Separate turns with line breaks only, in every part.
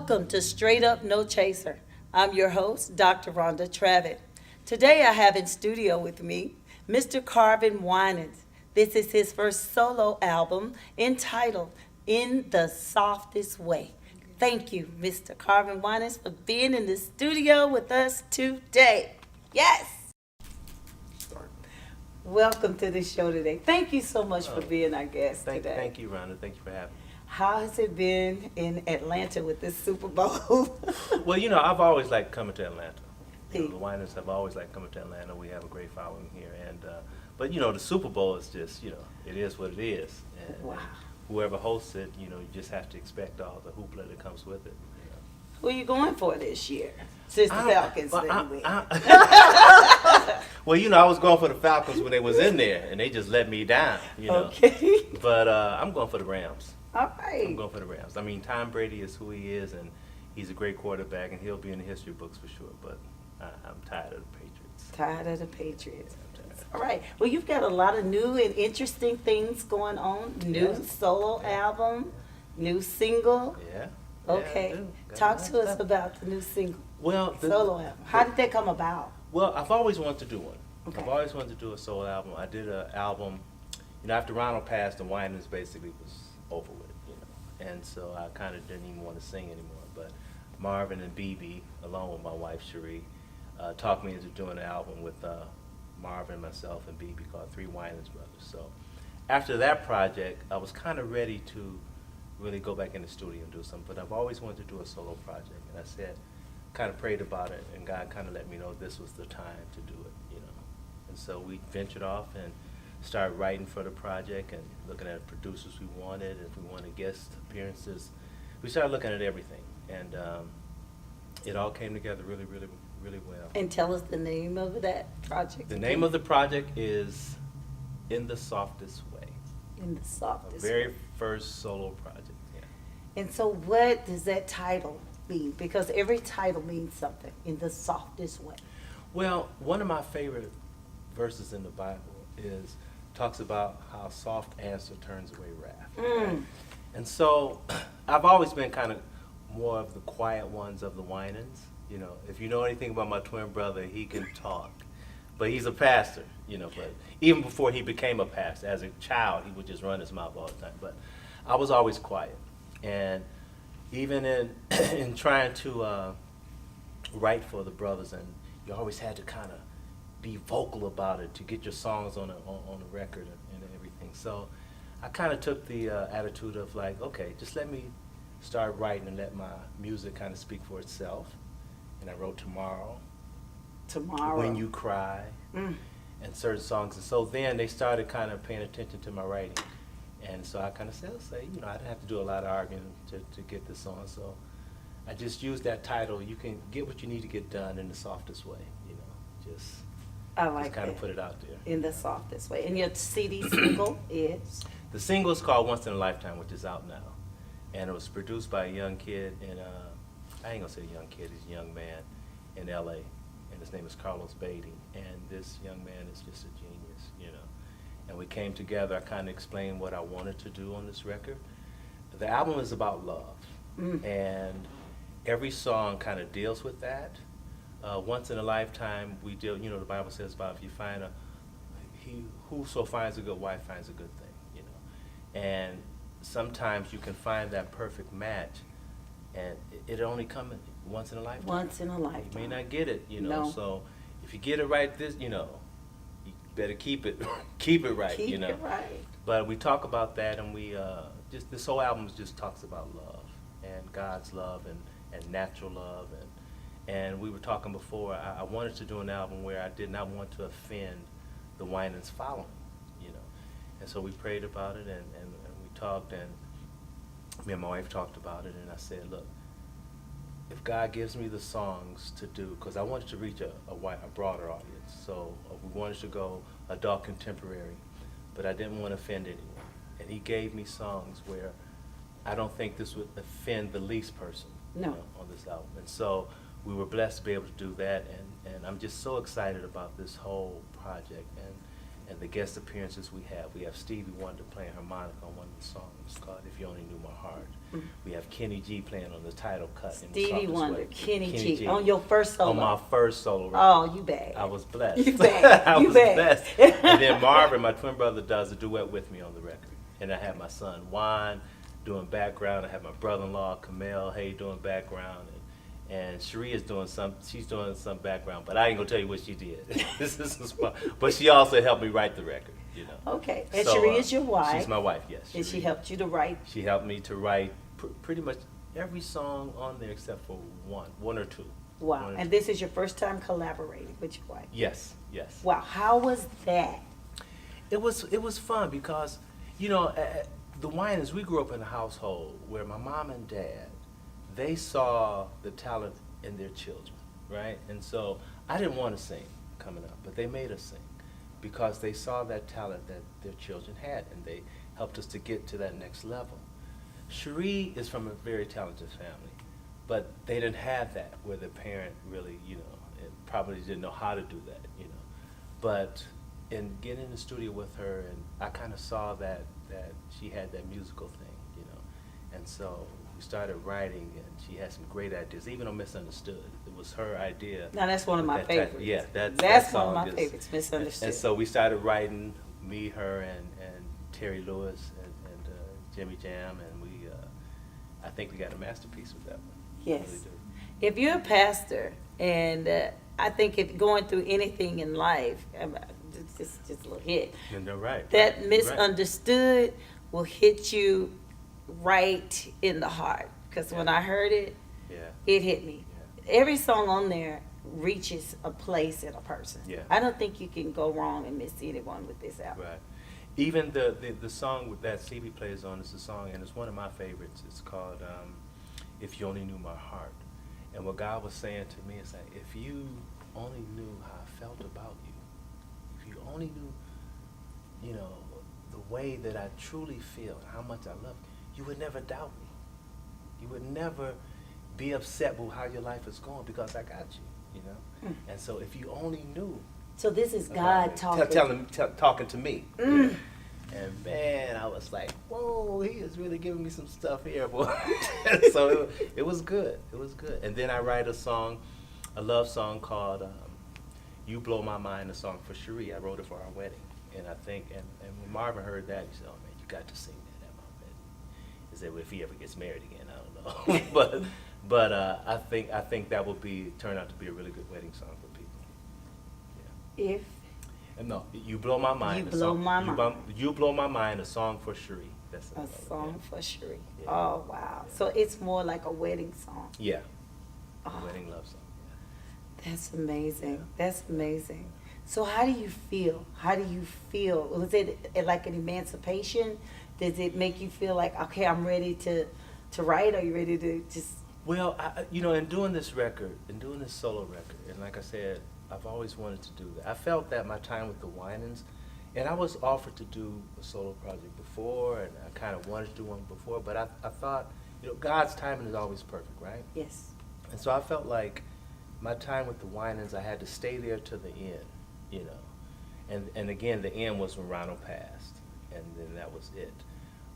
Welcome to Straight Up No Chaser. I'm your host, Dr. Rhonda Travitt. Today I have in studio with me Mr. Carvin Winans. This is his first solo album entitled In the Softest Way. Thank you, Mr. Carvin Winans, for being in the studio with us today. Yes! Welcome to the show today. Thank you so much for being our guest today.
Thank you, Rhonda. Thank you for having me.
How has it been in Atlanta with this Super Bowl?
Well, I've always liked coming to Atlanta.
See.
The Winans have always liked coming to Atlanta. We have a great following here, but the Super Bowl is just, it is what it is. And,
Wow.
and whoever hosts it, you just have to expect all the hoopla that comes with it.
Who are you going for this year? Since the Falcons didn't win.
Well, I was going for the Falcons when they was in there, and they just let me down.
Okay.
But I'm going for the Rams.
All
I'm
right.
going for the Rams. I mean, Tom Brady is who he is, and he's a great quarterback, and he'll be in the history books for sure. But I'm tired of the Patriots.
Tired of the Patriots.
I'm tired.
All right. Well, you've got a lot of new and interesting things going on. New
Yeah.
solo album, new single.
Yeah.
Okay.
Yeah, I do. Got
Talk
a lot
to
of
us
stuff.
about the new single,
Well,
solo album. How did that come about?
Well, I've always wanted to do one.
Okay.
I've always wanted to do a solo album. I did an album, after Ronald passed, the Winans basically was over with, and so I kind of didn't even want to sing anymore. But Marvin and BB, along with my wife Cherie, talked me into doing an album with Marvin, myself, and BB called Three Winans Brothers. So after that project, I was kind of ready to really go back in the studio and do something. But I've always wanted to do a solo project, and I said, kind of prayed about it, and God kind of let me know this was the time to do it, And so we ventured off and started writing for the project and looking at producers we wanted, if we wanted guest appearances. We started looking at everything, and it all came together really, really, really well.
And tell us the name of that project.
The name of the project is In the Softest Way.
In the
A
Softest
very
Way.
first solo project, yeah.
And so what does that title mean? Because every title means something. In the softest way.
Well, one of my favorite verses in the Bible talks about how soft answer turns away wrath.
Mm.
And so I've always been kind of more of the quiet ones of the Winans. If you know anything about my twin brother, he can talk. But he's a pastor, but even before he became a pastor, as a child, he would just run his mouth all the time. But I was always quiet. And even in in trying to write for the brothers, and you always had to kind of be vocal about it to get your songs on a record and everything. So I kind of took the attitude of like, okay, just let me start writing and let my music kind of speak for itself. And I wrote Tomorrow, When You Cry, and certain songs. And so then they started kind of paying attention to my writing. And so I kind of said, I didn't have to do a lot of arguing to get this on. So I just used that title. You can get what you need to get done in the softest way, just.
I like
Just kind
that.
of put it out there.
In the softest way. And your CD single is?
The single is called Once in a Lifetime, which is out now. And it was produced by a young kid I ain't gonna say young kid, he's a young man in LA. And his name is Carlos Beatty. And this young man is just a genius, And we came together, I kind of explained what I wanted to do on this record. The album is about love. And every song kind of deals with that. Once in a lifetime, we deal, the Bible says about if you find he whoso finds a good wife finds a good thing, And sometimes you can find that perfect match, and it only comes once in a lifetime.
Once in a
You
lifetime.
may not get it,
No.
So if you get it right, you better keep it, keep it right,
Keep it right.
But we talk about that, and we just this whole album just talks about love and God's love and natural love and we were talking before. I wanted to do an album where I did not want to offend the Winans following, And so we prayed about it and we talked, and me and my wife talked about it, and I said, look, if God gives me the songs to do, because I wanted to reach a broader audience, so we wanted to go adult contemporary, but I didn't want to offend anyone. And he gave me songs where I don't think this would offend the least person on this album. And so we were blessed to be able to do that, and I'm just so excited about this whole project. And the guest appearances we have Stevie Wonder playing harmonica on one of the songs called "If You Only Knew My Heart." We have Kenny G playing on the title cut. In the
Stevie
Softest
Wonder,
Way.
Kenny G, on your first solo.
On my first solo record.
Oh, you bad.
I was blessed.
You bad.
I
You
was
bad.
blessed. And then Marvin, my twin brother, does a duet with me on the record. And I have my son Juan doing background. I have my brother-in-law Kamel Hay doing background. And Cherie is doing she's doing some background, but I ain't gonna tell you what she did. This is fun. But she also helped me write the record, you know.
Okay, and
So,
Cherie is your wife.
She's my wife, yes.
And she
Cherie.
helped you to write.
She helped me to write pretty much every song on there except for one or two.
Wow,
One or
and
two.
this is your first time collaborating with your wife.
Yes, yes.
Wow, how was that?
It was fun because, you know, the Winans, we grew up in a household where my mom and dad, they saw the talent in their children, right? And so I didn't want to sing coming up, but they made us sing because they saw that talent that their children had, and they helped us to get to that next level. Cherie is from a very talented family, but they didn't have that where the parent really, you know, probably didn't know how to do that, you know. But in getting in the studio with her, and I kind of saw that she had that musical thing, you know. And so we started writing, and she had some great ideas, even on Misunderstood. It was her idea.
Now, that's one of my
That type-
favorites.
yeah,
That's
that
one of
song
my
is-
favorites, Misunderstood.
And so we started writing, me, her, and Terry Lewis, and Jimmy Jam, and I think we got a masterpiece with that one.
Yes.
Really do.
If you're a pastor, and I think if going through anything in life, just a little hit,
And they're right.
that
right.
Misunderstood will hit you right in the heart. Because when
Yeah.
I heard it,
Yeah.
it hit me.
Yeah.
Every song on there reaches a place in a person.
Yeah.
I don't think you can go wrong and miss anyone with this album.
Right. Even the song that Stevie plays on is a song, and it's one of my favorites. It's called "If You Only Knew My Heart." And what God was saying to me is that if you only knew how I felt about you, if you only knew, you know, the way that I truly feel and how much I love you, you would never doubt me. You would never be upset with how your life is going because I got you know.
Mm.
And so if you only knew.
So this is
about
God
me,
talking.
talking to me.
Mm.
And man, I was like, whoa, he is really giving me some stuff here, boy. So it was good. It was good. And then I write a love song called "You Blow My Mind," a song for Cherie. I wrote it for our wedding. And I think, and when Marvin heard that, he said, oh man, you got to sing that at my wedding. He said, well, if he ever gets married again, I don't know. but I think that will turn out to be a really good wedding song for people. Yeah.
If
And no, "You Blow My Mind."
You
a
Blow
song-
My
you
Mind.
You Blow My Mind, a song for Cherie. That's
a
another one,
song for Cherie.
Yeah.
Oh, wow.
Yeah.
So it's more like a wedding song.
Yeah.
Oh.
Wedding love song.
That's amazing.
Yeah.
That's amazing. So how do you feel? How do you feel? Was it like an emancipation? Does it make you feel like, okay, I'm ready to write? Are you ready to just...
Well, in doing this record, in doing this solo record, and like I said, I've always wanted to do that. I felt that my time with the Winans, and I was offered to do a solo project before, and I kind of wanted to do one before, but I thought, God's timing is always perfect, right?
Yes.
And so I felt like my time with the Winans, I had to stay there to the end, And again, the end was when Ronald passed, and then that was it.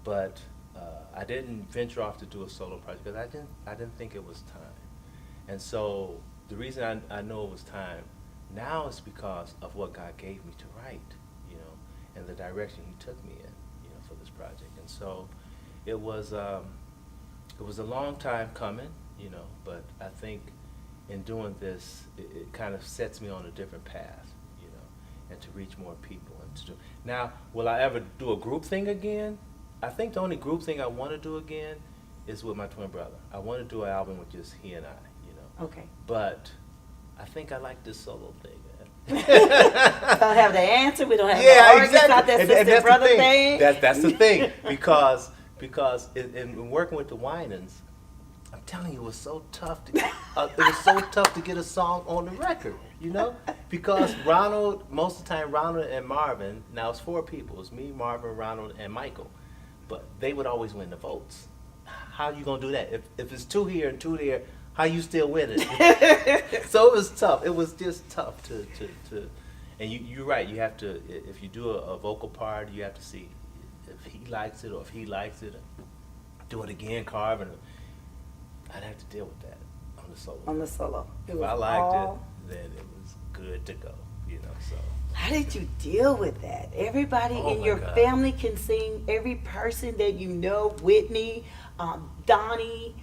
But I didn't venture off to do a solo project because I didn't think it was time. And so the reason I know it was time now is because of what God gave me to write, and the direction He took me in, for this project. And so it was a long time coming, but I think in doing this, it kind of sets me on a different path, and to reach more people. And to do. Now, will I ever do a group thing again? I think the only group thing I want to do again is with my twin brother. I want to do an album with just he and I,
Okay.
But I think I like this solo thing.
Don't have the answer. We don't have the arguments about that
And
sister
that's
brother
the thing.
thing.
That's the thing because in working with the Winans, I'm telling you, it was so tough to get a song on the record, because most of the time Ronald and Marvin, now it's 4 people, it's me, Marvin, Ronald, and Michael, but they would always win the votes. How you gonna do that? If it's 2 here and 2 there, how you still winning? So it was tough. It was just tough to And you're right. You have to, if you do a vocal part, you have to see if he likes it or if he likes it. Do it again, Carvin. I'd have to deal with that on the solo.
On the solo.
If I liked it, then it was good to go. So.
How did you deal with that? Everybody in your
God.
family can sing. Every person that you know, Whitney, Donnie.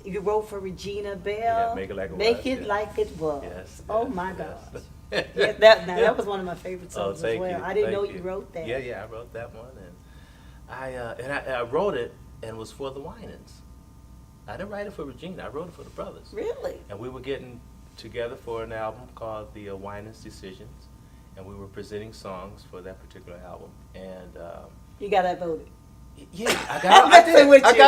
You wrote for Regina Bell.
Yeah, Make It Like It Was.
Make It Like It Was.
Yes.
Oh my
yes.
gosh. Yeah, that was one of my favorite songs as well.
You.
I didn't know
Thank
you wrote that.
Yeah, I wrote that one, and I wrote it and it was for the Winans. I didn't write it for Regina. I wrote it for the brothers.
Really?
And we were getting together for an album called the Winans Decisions, and we were presenting songs for that particular album. And
You got outvoted.
yeah, I got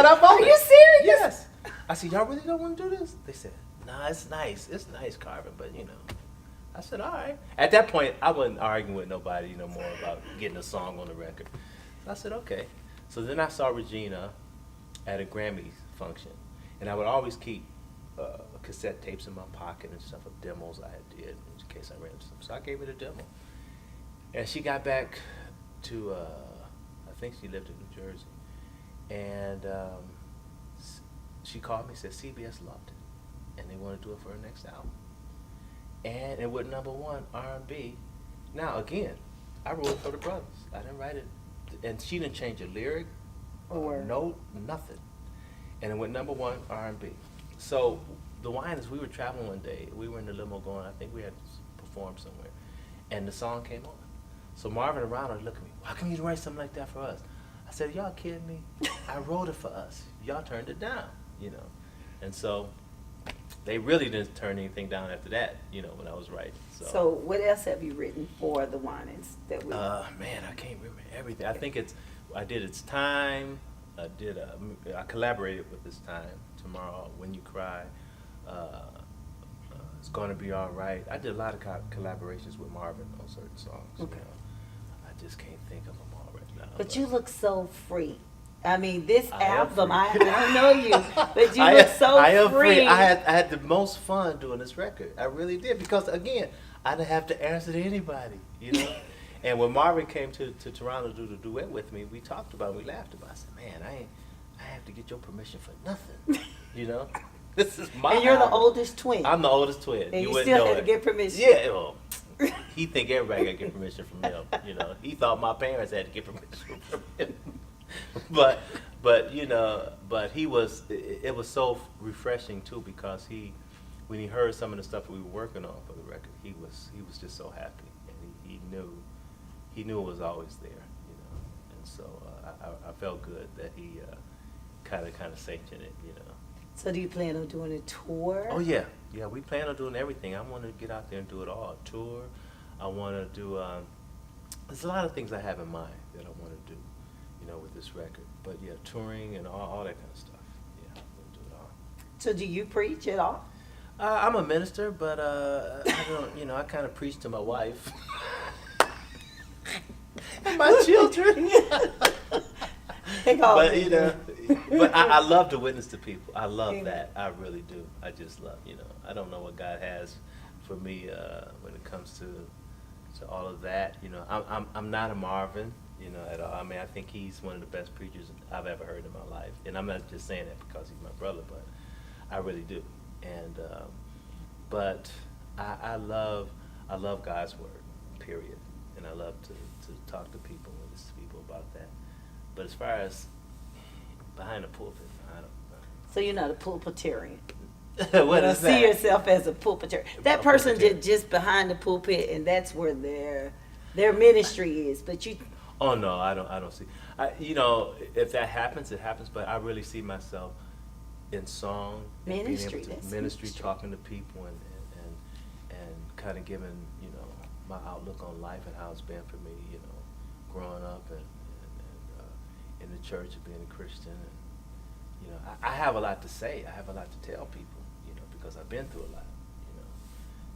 outvoted.
Are you serious?
Yes. I said, y'all really don't want to do this? They said, nah, it's nice. It's nice, Carvin, but I said, all right. At that point, I wasn't arguing with nobody no more about getting a song on the record. So I said, okay. So then I saw Regina at a Grammy function, and I would always keep cassette tapes in my pocket and stuff of demos I had did in case I ran into something. So I gave her the demo. And she got back to, I think she lived in New Jersey, and she called me and said CBS loved it, and they want to do it for her next album. And it went #1 R&B. Now again, I wrote it for the brothers. I didn't write it, and she didn't change a lyric, or note, nothing. And it went #1 R&B. So the Winans, we were traveling one day. We were in the limo going. I think we had to perform somewhere, and the song came on. So Marvin and Ronald looked at me. Why can't you write something like that for us? I said, y'all kidding me? I wrote it for us. Y'all turned it down, And so they really didn't turn anything down after that, when I was writing.
So what else have you written for the Winans that we?
Man, I can't remember everything. I think I did It's Time. I collaborated with It's Time. Tomorrow, When You Cry. It's Gonna Be All Right. I did a lot of collaborations with Marvin on certain songs.
Okay.
I just can't think of them all right now.
But you look so free. I mean, this
I am
album,
free.
I don't know you, but you look so
I am
free.
I had the most fun doing this record. I really did, because again, I didn't have to answer to anybody, And when Marvin came to Toronto to do the duet with me, we talked about it, we laughed about it. I said, man, I have to get your permission for nothing, This is my
And you're the
album.
oldest twin.
I'm the oldest twin.
And you
wouldn't
still
know
had to
it.
get permission.
Yeah, well, he think everybody got to get permission from him. He thought my parents had to get permission from him. But he was. It was so refreshing too, because when he heard some of the stuff we were working on for the record, he was just so happy, and he knew it was always there, And so I felt good that he kind of sanctioned it,
So do you plan on doing a tour?
Oh yeah, we plan on doing everything. I want to get out there and do it all. Tour. I want to do. There's a lot of things I have in mind that I want to do, with this record. But yeah, touring and all that kind of stuff. Yeah, I'm gonna do it all.
So do you preach at all?
I'm a minister, but I don't. I kind of preach to my wife and my children. But I love to witness to people. I love that. I really do. I just love, I don't know what God has for me when it comes to all of that. I'm not a Marvin, at all. I mean, I think he's one of the best preachers I've ever heard in my life. And I'm not just saying that because he's my brother, but I really do. And but I love God's word, period. And I love to talk to people and listen to people about that. But as far as behind the pulpit, I don't know.
So you're not a pulpitarian.
What is that?
See yourself as a pulpitarian. That person
pulpitarian.
just behind the pulpit, and that's where their ministry is. But you.
Oh no, I don't see. If that happens, it happens. But I really see myself in song, and
Ministry,
being able to
that's
ministry,
ministry.
talking to people, and kind of giving my outlook on life and how it's been for me, growing up and in the church and being a Christian, and I have a lot to say. I have a lot to tell people, because I've been through a lot,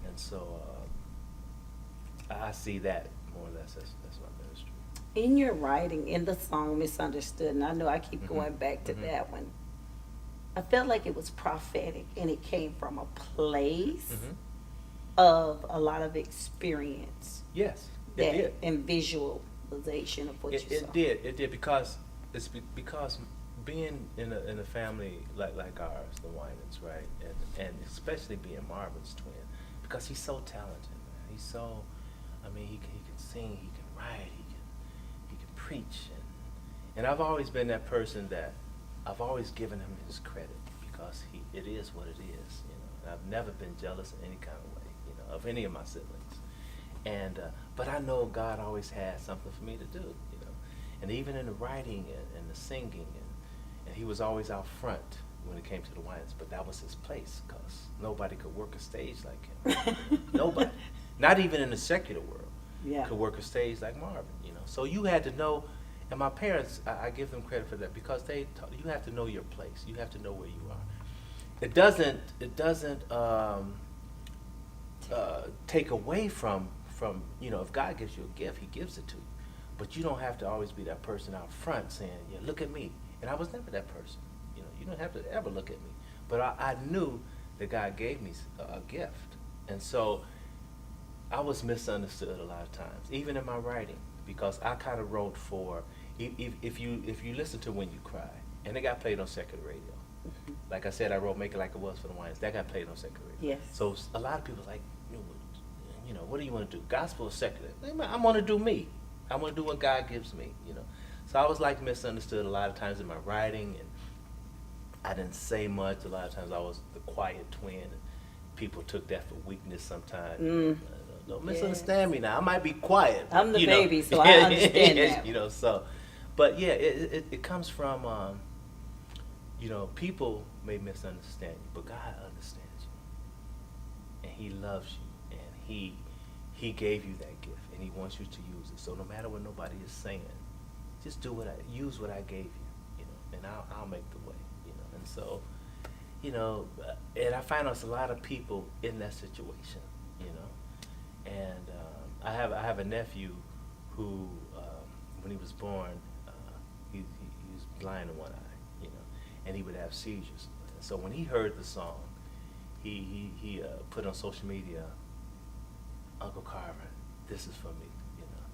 and so I see that more or less. That's my ministry.
In your writing, in the song "Misunderstood," and I know I keep going back to that one, I felt like it was prophetic, and it came from a place of a lot of experience
Yes, it
that
did.
and visualization of what you saw.
It did because because being in a family like ours, the Winans, right, and especially being Marvin's twin, because he's so talented, man. He's so, I mean, he can sing, he can write, he can preach, and I've always been that person that I've always given him his credit because it is what it is, you know. And I've never been jealous in any kind of way, you know, of any of my siblings. And but I know God always had something for me to do, you know. And even in the writing and the singing, and he was always out front when it came to the Winans, but that was his place because nobody could work a stage like him. Nobody, not even in the secular world,
Yeah.
could work a stage like Marvin, you know. So you had to know, and my parents, I give them credit for that because you have to know your place. You have to know where you are. It doesn't take away from, you know, if God gives you a gift, he gives it to you. But you don't have to always be that person out front saying, yeah, look at me. And I was never that person. You know, you don't have to ever look at me. But I knew that God gave me a gift. And so I was misunderstood a lot of times, even in my writing, because I kind of wrote for, if you listen to When You Cry, and it got played on secular radio.
Mhm.
Like I said, I wrote Make It Like It Was for the Winans. That got played on secular radio.
Yes.
So a lot of people like, you know, what do you want to do? Gospel or secular? I want to do me. I want to do what God gives me, you know. So I was like misunderstood a lot of times in my writing, and I didn't say much. A lot of times I was the quiet twin, and people took that for weakness sometimes. Don't misunderstand me now. I might be quiet. But,
I'm the
you know,
baby, so I understand that.
You know, so, but yeah, it comes from, you know, people may misunderstand you, but God understands you, and He loves you, and He gave you that gift, and He wants you to use it. So no matter what nobody is saying, just use what I gave you, you know, and I'll make the way, you know. And so, you know, and I find there's a lot of people in that situation, you know. And I have a nephew who, when he was born, he was blind in one eye, you know, and he would have seizures. So when he heard the song, he put on social media, Uncle Carvin, this is for me, you know,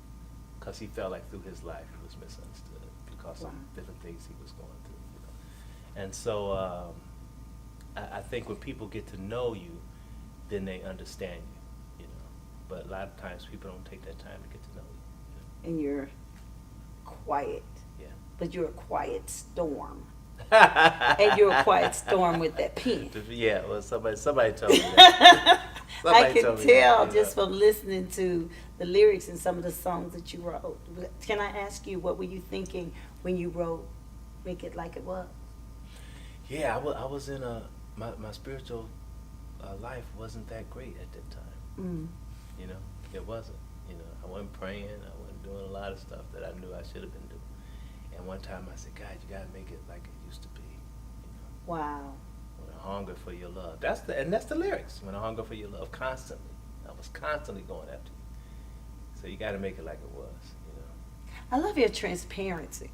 because he felt like through his life he was misunderstood because
Wow.
of different things he was going through, you know. And so I think when people get to know you, then they understand you, you know. But a lot of times people don't take that time to get to know you.
And you're quiet,
Yeah.
but you're a quiet storm. And you're a quiet storm with that pen.
Yeah, well, somebody told me that.
I
Somebody
can
told me
tell
that,
just
yeah.
from listening to the lyrics and some of the songs that you wrote. Can I ask you, what were you thinking when you wrote Make It Like It Was?
Yeah, I was in my spiritual life wasn't that great at that time.
Mm.
You know, it wasn't. You know, I wasn't praying. I wasn't doing a lot of stuff that I knew I should have been doing. And one time I said, God, you gotta make it like it used to be. You know,
Wow.
when I hunger for your love. That's the lyrics. When I hunger for your love, constantly. I was constantly going after you. So you gotta make it like it was. You know.
I love your transparency.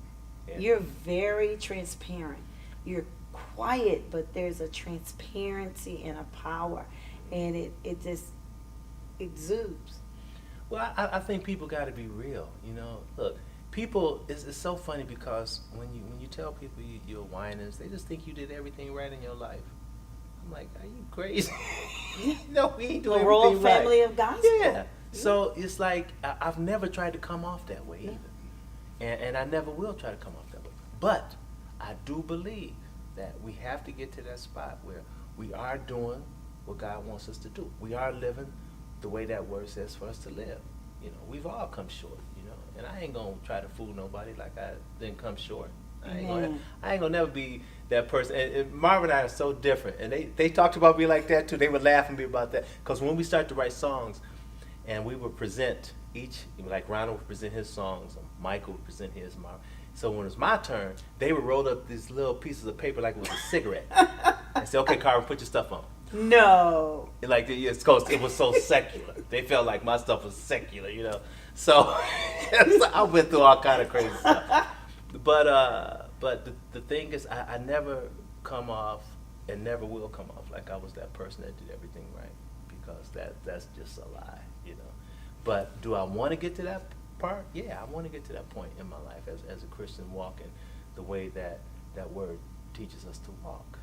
Yeah.
You're very transparent. You're quiet, but there's a transparency and a power, and it just exudes.
Well, I think people got to be real. You know, look, people. It's so funny because when you tell people you're Winans, they just think you did everything right in your life. I'm like, are you crazy? No, we ain't doing
The royal
everything right.
family of gospel.
Yeah. So it's like I've never tried to come off that way
No.
either, and I never will try to come off that way. But I do believe that we have to get to that spot where we are doing what God wants us to do. We are living the way that word says for us to live. You know, we've all come short, you know, and I ain't gonna try to fool nobody like I didn't come short. I ain't gonna never be that person. And Marvin and I are so different, and they talked about me like that too. They would laugh at me about that because when we start to write songs, and we would present each, like Ronald would present his songs, and Michael would present his. So when it was my turn, they would roll up these little pieces of paper like it was a cigarette, and say, "Okay, Carvin, put your stuff on."
No.
And like it was so secular. They felt like my stuff was secular, you know. So, so I went through all kind of crazy stuff. But the thing is, I never come off and never will come off like I was that person that did everything right, because that's just a lie, you know. But do I want to get to that part? Yeah, I want to get to that point in my life as a Christian, walking the way that word teaches us to walk.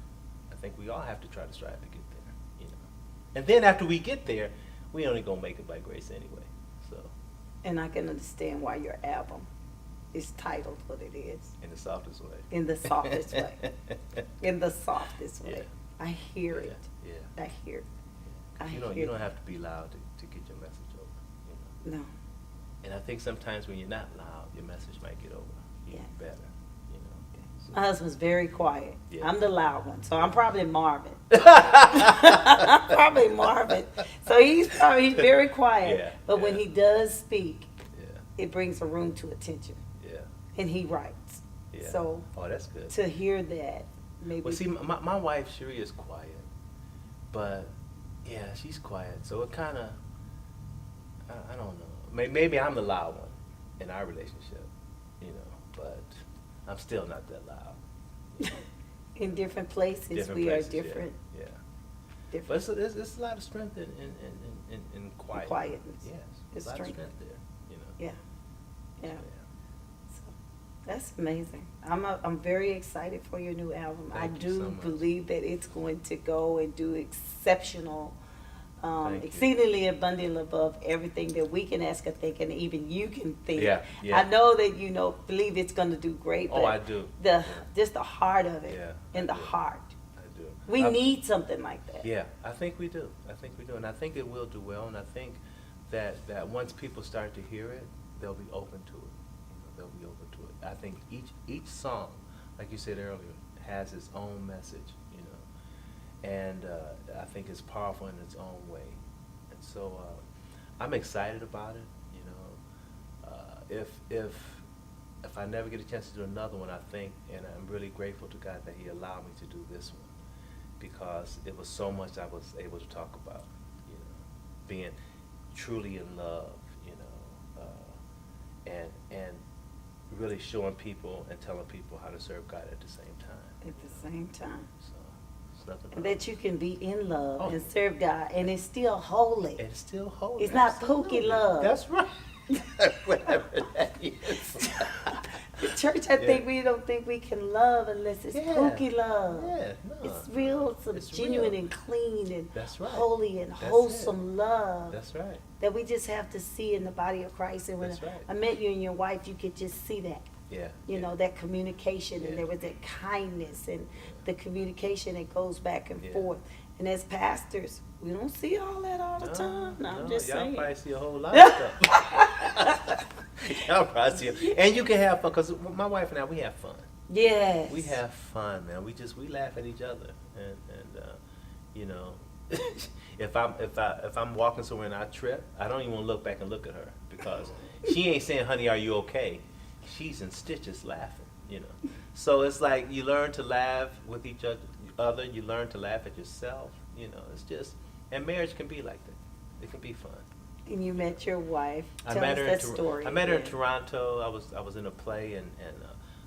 I think we all have to try to strive to get there, you know. And then after we get there, we only gonna make it by grace anyway. So.
And I can understand why your album is titled what it is.
In the softest way.
In the softest way. In the softest way.
Yeah.
I hear
Yeah,
it.
yeah.
I hear it. I
You
hear
don't
it.
have to be loud to get your message over, you know.
No.
And I think sometimes when you're not loud, your message might get over even
Yes.
better, you know. So-
My husband's very quiet.
Yeah.
I'm the loud one, so I'm probably Marvin. I'm probably Marvin. So he's very quiet.
Yeah,
But when
yeah.
he does speak,
Yeah,
it brings a room to attention.
yeah,
And he writes.
yeah.
So
Oh, that's good.
to hear that, maybe.
Well, see, my wife, Cherie, is quiet. But, yeah, she's quiet. So it kind of, I don't know. Maybe I'm the loud one in our relationship, you know. But I'm still not that loud. You know.
In different places,
Different
we
places,
are different.
Yeah.
Different.
But it's a lot of strength in quiet.
Quietness.
Yes.
It's
a lot
strength.
of strength there, you know.
Yeah. Yeah.
So,
So, that's amazing. I'm very excited for your new album. I
Thank you
do
so much.
believe that it's going to go and do exceptional,
Thank you.
exceedingly abundant above everything that we can ask or think, and even you can think.
Yeah, yeah.
I know that believe it's going to do great.
Oh,
but
I do.
just the heart of it,
Yeah,
and
I
the
do.
heart.
I do.
We
I-
need something like that.
Yeah, I think we do. And I think it will do well. And I think that once people start to hear it, they'll be open to it. You know, they'll be open to it. I think each song, like you said earlier, has its own message. You know, and I think it's powerful in its own way. And so I'm excited about it. You know, if I never get a chance to do another one, I think, and I'm really grateful to God that He allowed me to do this one, because it was so much I was able to talk about, you know, being truly in love, you know, and really showing people and telling people how to serve God at the same time.
At the same time.
So it's nothing.
And that you can be in love
Oh.
and serve God, and it's still holy.
It's still holy.
It's not
Absolutely.
pookie love.
That's right. Whatever that is.
The church, I think we don't think we can love unless it's
Yeah.
pookie love.
Yeah, no.
It's real,
It's
genuine
real.
and clean and
That's right.
holy and
That's
wholesome love
That's right.
that we just have to see in the body of Christ. And when
That's right.
I met you and your wife, you could just see that.
Yeah.
You know, that communication,
Yeah.
and there was that kindness and the communication that goes back and
Yeah.
forth. And as pastors, we don't see all that all the time. No, I'm just
y'all
saying.
probably see a whole lot of stuff. Y'all probably see it. And you can have fun, because my wife and I, we have fun.
Yes.
We have fun, man. We laugh at each other, and you know, if I'm walking somewhere and I trip, I don't even want to look back and look at her, because she ain't saying, "Honey, are you okay?" She's in stitches laughing, you know. So it's like you learn to laugh with each other. You learn to laugh at yourself. You know, it's just, and marriage can be like that. It can be fun.
And you met your wife.
I
Tell
met
us
her
that
in
story.
I met her in
again.
Toronto. I was in a play, and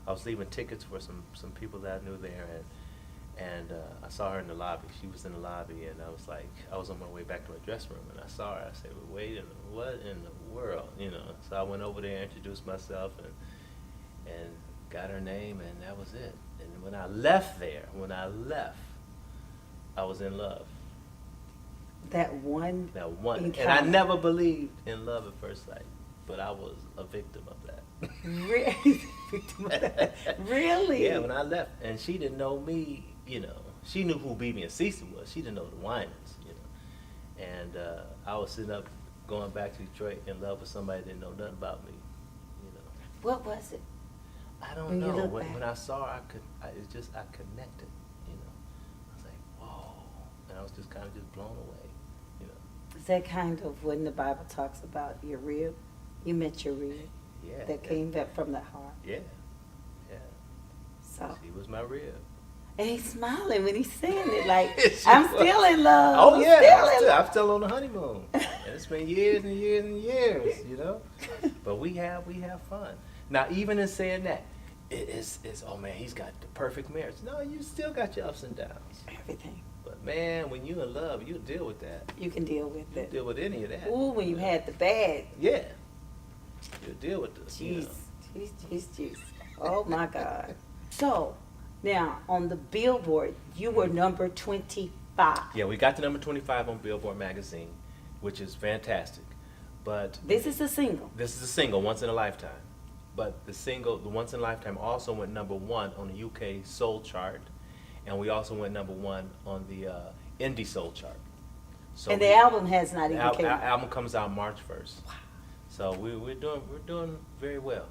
I was leaving tickets for some people that I knew there, and I saw her in the lobby. She was in the lobby, and I was on my way back to my dressing room, and I saw her. I said, well, wait, what in the world, you know? So I went over there, introduced myself, and got her name, and that was it. And when I left, I was in love.
That one.
That one, and I
encounter.
never believed in love at first sight, but I was a victim of that.
Really?
Yeah, when I left, and she didn't know me, you know. She knew who BB and Cece was. She didn't know the Winans, you know. And I was sitting up, going back to Detroit, in love with somebody that didn't know nothing about me, you know.
What was it?
I don't
When you
know.
look
When
back.
I saw her, I connected, you know. I was like, whoa, and I was just kind of just blown away, you know.
Is that kind of when the Bible talks about your rib? You met your rib.
Yeah.
That
yeah.
came back from the heart.
Yeah, yeah.
So,
She was my rib.
and he's smiling when he's saying it like,
She
I'm
was.
still in love.
Oh
I'm
yeah,
still in
I'm
love.
still on the honeymoon, and it's been years and years and years, you know. But we have fun. Now, even in saying that, it's oh man, he's got the perfect marriage. No, you still got your ups and downs.
Everything.
But man, when you in love, you deal with that.
You can deal with
You
it.
deal with any of that.
Ooh, when you had the bag.
Yeah. You deal with this. You
Jeez,
know.
jeez. Oh my God. So, now on the Billboard, you were number 25.
Yeah, we got to number 25 on Billboard magazine, which is fantastic. But
This is a single.
this is a single, Once in a Lifetime. But the single, the Once in a Lifetime, also went number 1 on the UK Soul chart, and we also went number 1 on the Indie Soul chart. So
And the album has not even
our
came out.
album comes out March 1st. So we're doing very well.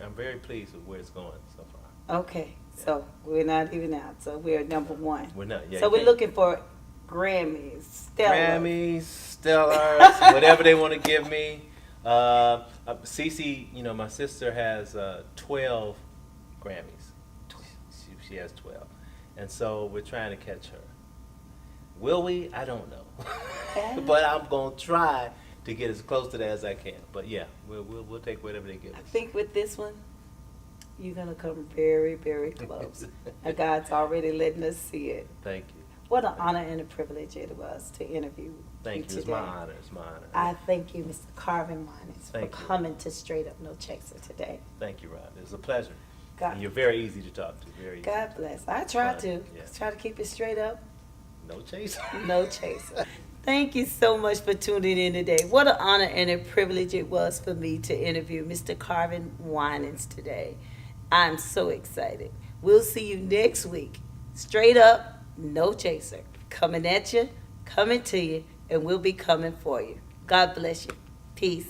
I'm very pleased with where it's going so far.
Okay, so we're not even out. So we're number 1.
We're not. Yeah,
So
you
we're
can't-
looking for Grammys, Stellar.
Grammys, Stellars, whatever they want to give me. Cece, you know, my sister has 12 Grammys. She has 12. And so we're trying to catch her. Will we? I don't know. But I'm going to try to get as close to that as I can. But yeah, we'll take whatever they give
I
us.
think with this one, you're going to come very, very close. And God's already letting us see it.
Thank you.
What an honor and a privilege it was to interview
Thank you.
today.
It's my honor. It's my honor.
I thank you, Mr. Carvin Winans, for
Thank you.
coming to Straight Up No Chaser today.
Thank you, Rod. It's a pleasure.
God,
And you're very easy to talk to. Very easy.
God bless. I try
Fine,
to.
yeah.
Try to keep it straight up.
No chaser.
No chaser. Thank you so much for tuning in today. What an honor and a privilege it was for me to interview Mr. Carvin Winans today. I'm so excited. We'll see you next week. Straight up, no chaser. Coming at you, coming to you, and we'll be coming for you. God bless you. Peace.